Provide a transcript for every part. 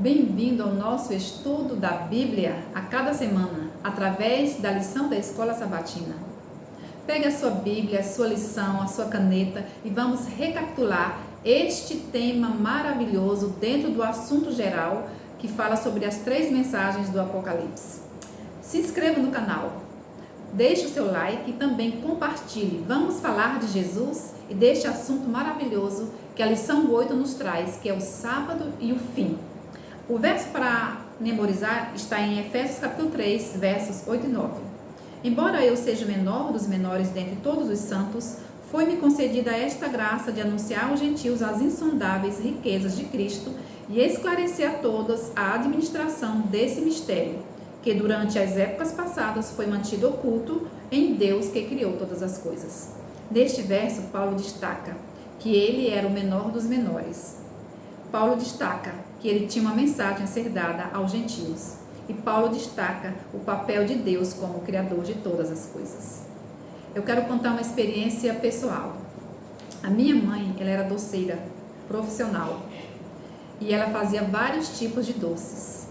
Bem-vindo ao nosso estudo da Bíblia a cada semana, através da lição da Escola Sabatina. Pegue a sua Bíblia, a sua lição, a sua caneta e vamos recapitular este tema maravilhoso dentro do assunto geral que fala sobre as 3 mensagens do Apocalipse. Se inscreva no canal, deixe o seu like e também compartilhe. Vamos falar de Jesus e deste assunto maravilhoso que a lição 8 nos traz, que é o sábado e o fim. O verso para memorizar está em Efésios capítulo 3, versos 8 e 9. Embora eu seja o menor dos menores dentre todos os santos, foi-me concedida esta graça de anunciar aos gentios as insondáveis riquezas de Cristo e esclarecer a todos a administração desse mistério, que durante as épocas passadas foi mantido oculto em Deus que criou todas as coisas. Neste verso, Paulo destaca que ele era o menor dos menores. Paulo destaca que ele tinha uma mensagem a ser dada aos gentios. E Paulo destaca o papel de Deus como criador de todas as coisas. Eu quero contar uma experiência pessoal. A minha mãe, ela era doceira profissional. E ela fazia vários tipos de doces.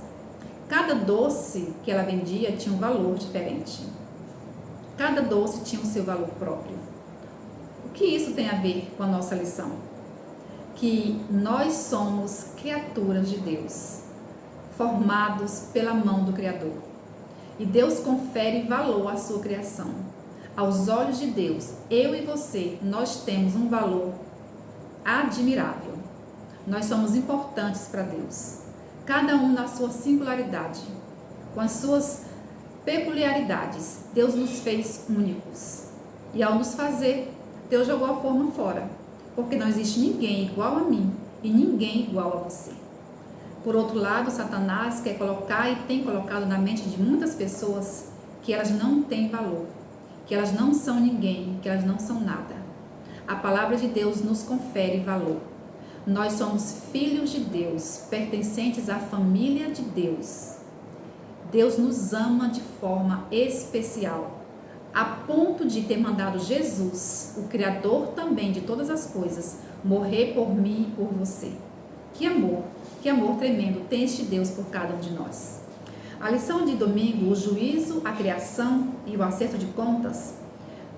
Cada doce que ela vendia tinha um valor diferente. Cada doce tinha o seu valor próprio. O que isso tem a ver com a nossa lição? Que nós somos criaturas de Deus, formados pela mão do Criador. E Deus confere valor à sua criação. Aos olhos de Deus, eu e você, nós temos um valor admirável. Nós somos importantes para Deus. Cada um na sua singularidade, com as suas peculiaridades. Deus nos fez únicos. E ao nos fazer, Deus jogou a forma fora. Porque não existe ninguém igual a mim e ninguém igual a você. Por outro lado, Satanás quer colocar e tem colocado na mente de muitas pessoas que elas não têm valor, que elas não são ninguém, que elas não são nada. A palavra de Deus nos confere valor. Nós somos filhos de Deus, pertencentes à família de Deus. Deus nos ama de forma especial, a ponto de ter mandado Jesus, o Criador também de todas as coisas, morrer por mim e por você. Que amor tremendo tem este Deus por cada um de nós. A lição de domingo, o juízo, a criação e o acerto de contas,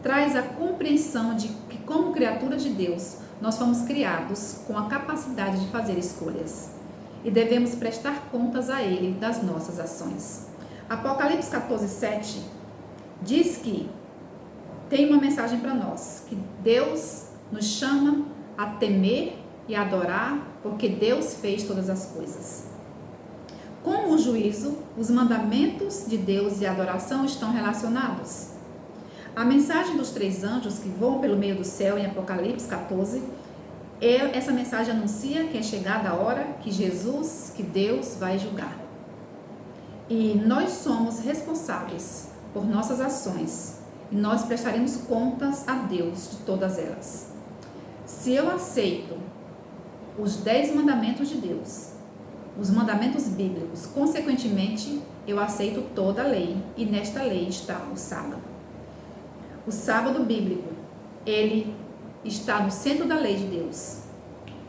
traz a compreensão de que, como criaturas de Deus, nós fomos criados com a capacidade de fazer escolhas e devemos prestar contas a Ele das nossas ações. Apocalipse 14, 7 diz que tem uma mensagem para nós, que Deus nos chama a temer e a adorar, porque Deus fez todas as coisas. Com o juízo, os mandamentos de Deus e a adoração estão relacionados. A mensagem dos 3 anjos que voam pelo meio do céu em Apocalipse 14, essa mensagem anuncia que é chegada a hora que Jesus, que Deus vai julgar. E nós somos responsáveis por nossas ações, e nós prestaremos contas a Deus de todas elas. Se eu aceito os 10 mandamentos de Deus, os mandamentos bíblicos, consequentemente, eu aceito toda a lei, e nesta lei está o sábado. O sábado bíblico, ele está no centro da lei de Deus.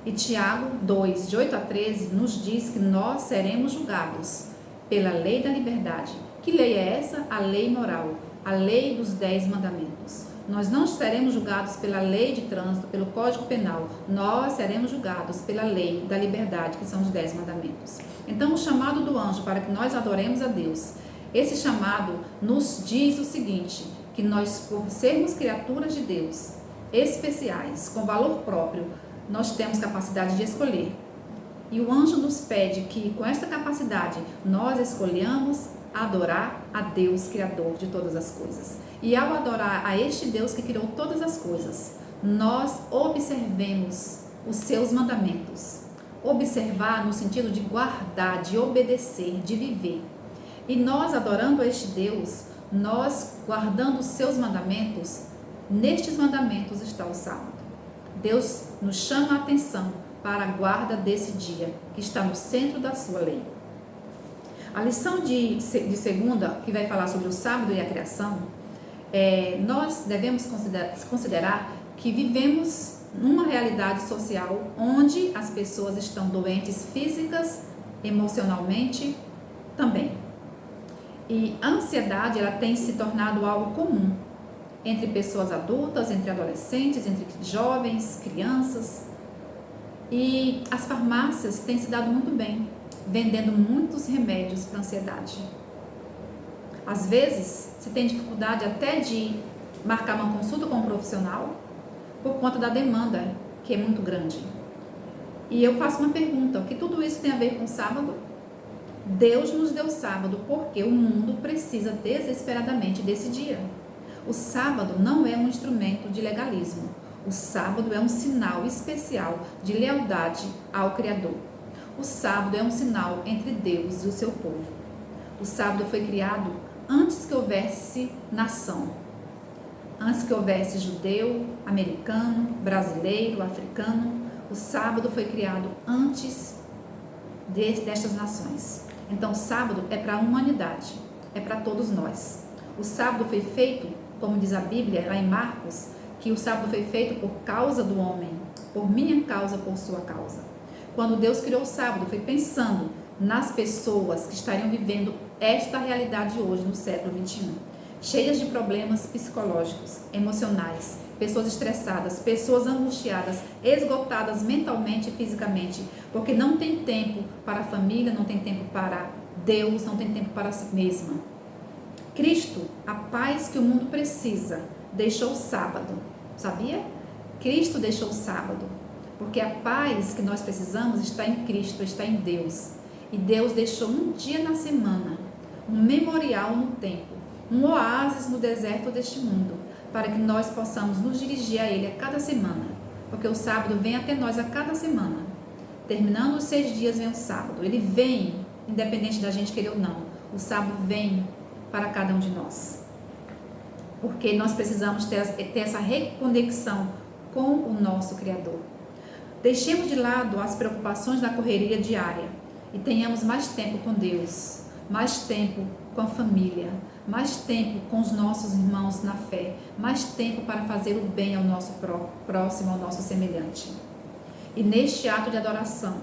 E Tiago 2, de 8 a 13, nos diz que nós seremos julgados pela lei da liberdade. Que lei é essa? A lei moral, a lei dos 10 mandamentos. Nós não seremos julgados pela lei de trânsito, pelo Código Penal. Nós seremos julgados pela lei da liberdade, que são os 10 mandamentos. Então, o chamado do anjo para que nós adoremos a Deus, esse chamado nos diz o seguinte, que nós, por sermos criaturas de Deus, especiais, com valor próprio, nós temos capacidade de escolher. E o anjo nos pede que, com esta capacidade, nós escolhamos adorar a Deus, Criador de todas as coisas. E ao adorar a este Deus que criou todas as coisas, nós observemos os seus mandamentos. Observar no sentido de guardar, de obedecer, de viver. E nós adorando a este Deus, nós guardando os seus mandamentos, nestes mandamentos está o sábado. Deus nos chama a atenção para a guarda desse dia, que está no centro da sua lei. A lição de segunda, que vai falar sobre o sábado e a criação, nós devemos considerar que vivemos numa realidade social onde as pessoas estão doentes físicas emocionalmente também. E a ansiedade, ela tem se tornado algo comum entre pessoas adultas, entre adolescentes, entre jovens, crianças. E as farmácias têm se dado muito bem, vendendo muitos remédios para ansiedade. Às vezes, se tem dificuldade até de marcar uma consulta com um profissional por conta da demanda, que é muito grande. E eu faço uma pergunta: o que tudo isso tem a ver com sábado? Deus nos deu sábado porque o mundo precisa desesperadamente desse dia. O sábado não é um instrumento de legalismo. O sábado é um sinal especial de lealdade ao Criador. O sábado é um sinal entre Deus e o seu povo. O sábado foi criado antes que houvesse nação. Antes que houvesse judeu, americano, brasileiro, africano. O sábado foi criado antes destas nações. Então, o sábado é para a humanidade, é para todos nós. O sábado foi feito, como diz a Bíblia, lá em Marcos, que o sábado foi feito por causa do homem, por minha causa, por sua causa. Quando Deus criou o sábado, foi pensando nas pessoas que estariam vivendo esta realidade hoje, no século 21, cheias de problemas psicológicos, emocionais, pessoas estressadas, pessoas angustiadas, esgotadas mentalmente e fisicamente, porque não tem tempo para a família, não tem tempo para Deus, não tem tempo para si mesma. Cristo, a paz que o mundo precisa, deixou o sábado, sabia? Cristo deixou o sábado, porque a paz que nós precisamos está em Cristo, está em Deus. E Deus deixou um dia na semana, um memorial no tempo, um oásis no deserto deste mundo, para que nós possamos nos dirigir a Ele a cada semana, porque o sábado vem até nós a cada semana. Terminando os 6 dias vem o sábado, ele vem, independente da gente querer ou não, o sábado vem para cada um de nós, porque nós precisamos ter essa reconexão com o nosso Criador. Deixemos de lado as preocupações da correria diária e tenhamos mais tempo com Deus, mais tempo com a família, mais tempo com os nossos irmãos na fé, mais tempo para fazer o bem ao nosso próximo, ao nosso semelhante. E neste ato de adoração,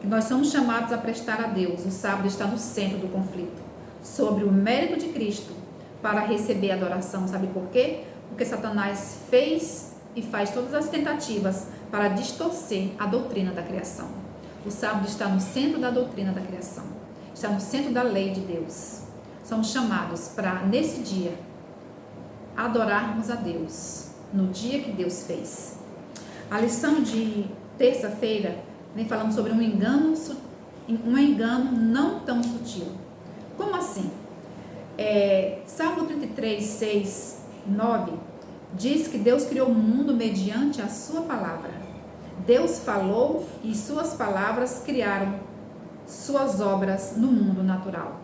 que nós somos chamados a prestar a Deus, o sábado está no centro do conflito, sobre o mérito de Cristo para receber a adoração. Sabe por quê? Porque Satanás fez e faz todas as tentativas para distorcer a doutrina da criação. O sábado está no centro da doutrina da criação, está no centro da lei de Deus. Somos chamados para, nesse dia, adorarmos a Deus, no dia que Deus fez. A lição de terça-feira vem falando sobre um engano não tão sutil. Como assim? Salmo 33, 6, 9 diz que Deus criou o mundo mediante a sua palavra. Deus falou e suas palavras criaram suas obras no mundo natural.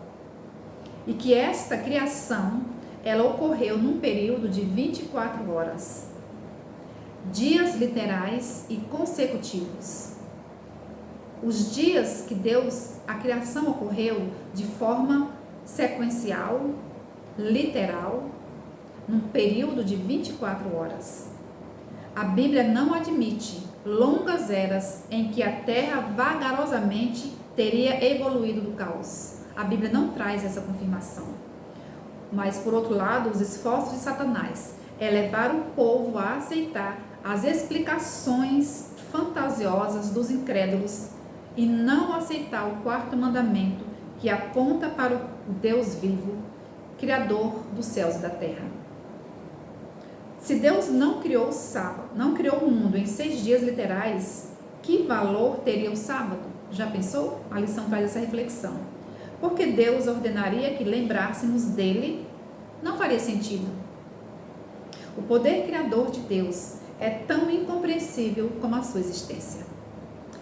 E que esta criação, ela ocorreu num período de 24 horas. Dias literais e consecutivos. Os dias que a criação ocorreu de forma sequencial, literal, num período de 24 horas. A Bíblia não admite longas eras em que a Terra vagarosamente teria evoluído do caos. A Bíblia não traz essa confirmação. Mas, por outro lado, os esforços de Satanás é levar o povo a aceitar as explicações fantasiosas dos incrédulos e não aceitar o quarto mandamento que aponta para o Deus vivo, Criador dos céus e da terra. Se Deus não criou o sábado, não criou o mundo em 6 dias literais, que valor teria o sábado? Já pensou? A lição traz essa reflexão. Porque Deus ordenaria que lembrássemos dele? Não faria sentido. O poder criador de Deus é tão incompreensível como a sua existência.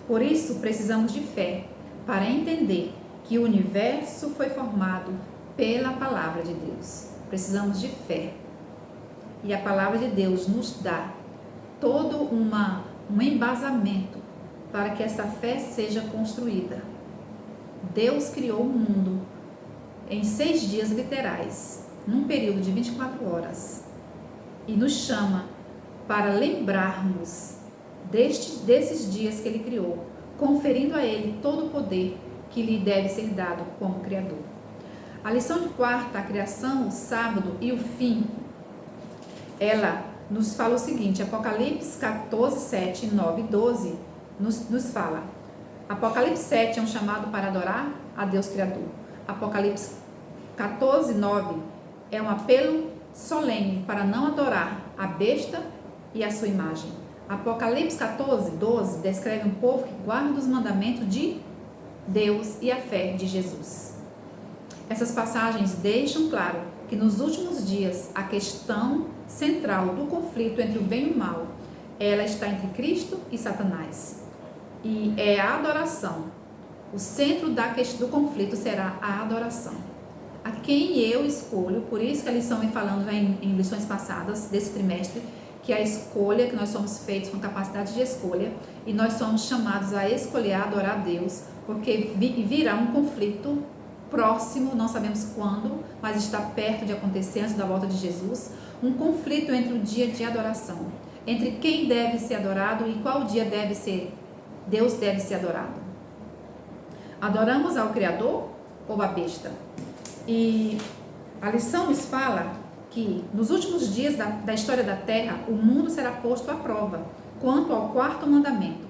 Por isso, precisamos de fé para entender que o universo foi formado pela palavra de Deus. Precisamos de fé. E a palavra de Deus nos dá todo um embasamento para que essa fé seja construída. Deus criou o mundo em 6 dias literais, num período de 24 horas. E nos chama para lembrarmos desses dias que Ele criou, conferindo a Ele todo o poder que lhe deve ser dado como Criador. A lição de quarta, a criação, o sábado e o fim, ela nos fala o seguinte: Apocalipse 14, 7, 9 e 12 nos fala. Apocalipse 7 é um chamado para adorar a Deus Criador. Apocalipse 14, 9 é um apelo solene para não adorar a besta e a sua imagem. Apocalipse 14, 12 descreve um povo que guarda os mandamentos de Deus e a fé de Jesus. Essas passagens deixam claro que nos últimos dias a questão central do conflito entre o bem e o mal, ela está entre Cristo e Satanás. E é a adoração. O centro do conflito será a adoração. A quem eu escolho, por isso que a lição vem falando em lições passadas desse trimestre, que a escolha, que nós somos feitos com capacidade de escolha, e nós somos chamados a escolher, a adorar a Deus, porque virá um conflito próximo, não sabemos quando, mas está perto de acontecer antes da volta de Jesus, um conflito entre o dia de adoração, entre quem deve ser adorado e qual dia Deus deve ser adorado. Adoramos ao Criador ou a besta? E a lição nos fala que nos últimos dias da história da Terra, o mundo será posto à prova quanto ao quarto mandamento.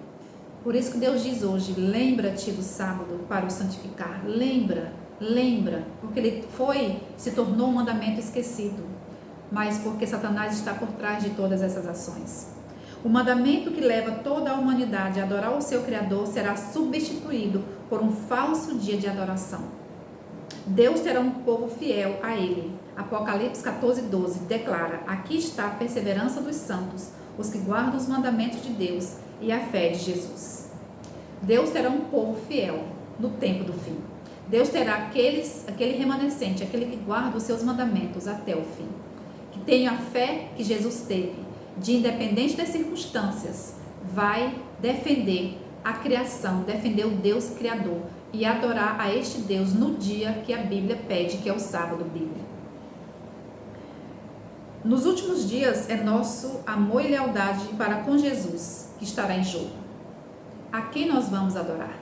Por isso que Deus diz hoje: lembra-te do sábado para o santificar. Lembra, porque ele se tornou um mandamento esquecido, mas porque Satanás está por trás de todas essas ações. O mandamento que leva toda a humanidade a adorar o seu Criador será substituído por um falso dia de adoração. Deus terá um povo fiel a Ele. Apocalipse 14, 12 declara: aqui está a perseverança dos santos, os que guardam os mandamentos de Deus e a fé de Jesus. Deus terá um povo fiel no tempo do fim. Deus terá aquele remanescente, aquele que guarda os seus mandamentos até o fim, que tem a fé que Jesus teve, de independente das circunstâncias, vai defender a criação, defender o Deus Criador e adorar a este Deus no dia que a Bíblia pede, que é o sábado bíblico. Nos últimos dias é nosso amor e lealdade para com Jesus que estará em jogo. A quem nós vamos adorar?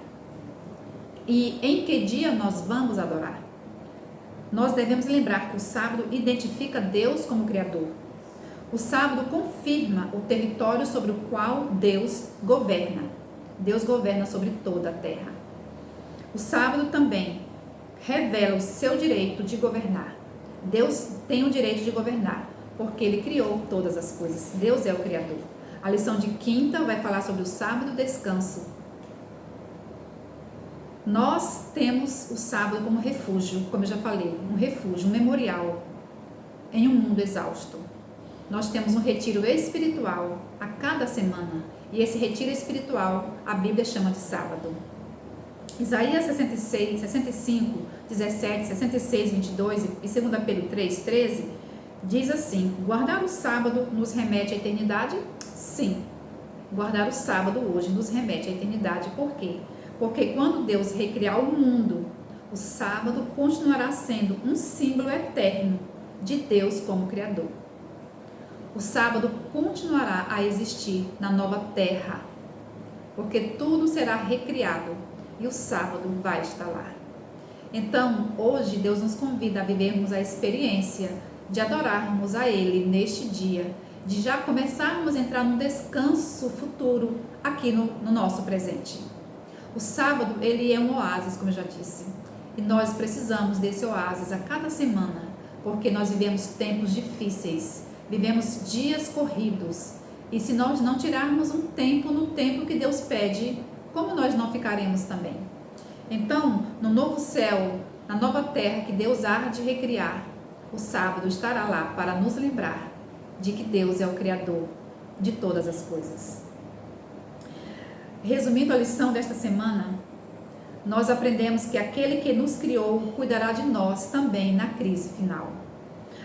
E em que dia nós vamos adorar? Nós devemos lembrar que o sábado identifica Deus como Criador. O sábado confirma o território sobre o qual Deus governa. Deus governa sobre toda a terra. O sábado também revela o seu direito de governar. Deus tem o direito de governar, porque Ele criou todas as coisas. Deus é o Criador. A lição de quinta vai falar sobre o sábado descanso. Nós temos o sábado como refúgio, como eu já falei, um refúgio, um memorial em um mundo exausto. Nós temos um retiro espiritual a cada semana, e esse retiro espiritual a Bíblia chama de sábado. Isaías 66, 65, 17, 66, 22 e 2 Pedro 3, 13 diz assim: guardar o sábado nos remete à eternidade? Sim, guardar o sábado hoje nos remete à eternidade. Por quê? Porque quando Deus recriar o mundo, o sábado continuará sendo um símbolo eterno de Deus como Criador. O sábado continuará a existir na nova terra, porque tudo será recriado e o sábado vai estar lá. Então, hoje Deus nos convida a vivermos a experiência de adorarmos a Ele neste dia, de já começarmos a entrar num descanso futuro aqui no nosso presente. O sábado, ele é um oásis, como eu já disse, e nós precisamos desse oásis a cada semana, porque nós vivemos tempos difíceis, vivemos dias corridos, e se nós não tirarmos um tempo no tempo que Deus pede, como nós não ficaremos também? Então, no novo céu, na nova terra que Deus há de recriar, o sábado estará lá para nos lembrar de que Deus é o Criador de todas as coisas. Resumindo a lição desta semana, nós aprendemos que aquele que nos criou cuidará de nós também na crise final.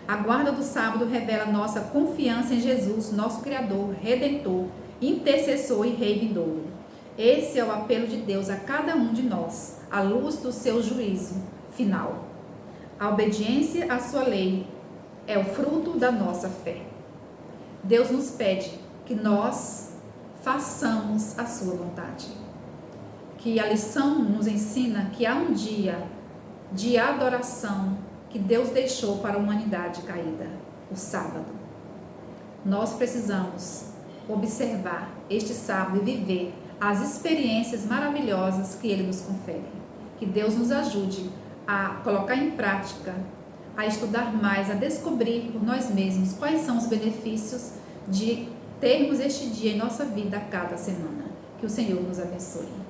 A guarda do sábado revela nossa confiança em Jesus, nosso Criador, Redentor, intercessor e Rei vindouro. Esse é o apelo de Deus a cada um de nós, à luz do seu juízo final. A obediência à sua lei é o fruto da nossa fé. Deus nos pede que nós façamos a sua vontade, que a lição nos ensina que há um dia de adoração que Deus deixou para a humanidade caída, o sábado. Nós precisamos observar este sábado e viver as experiências maravilhosas que Ele nos confere. Que Deus nos ajude a colocar em prática, a estudar mais, a descobrir por nós mesmos quais são os benefícios de termos este dia em nossa vida a cada semana. Que o Senhor nos abençoe.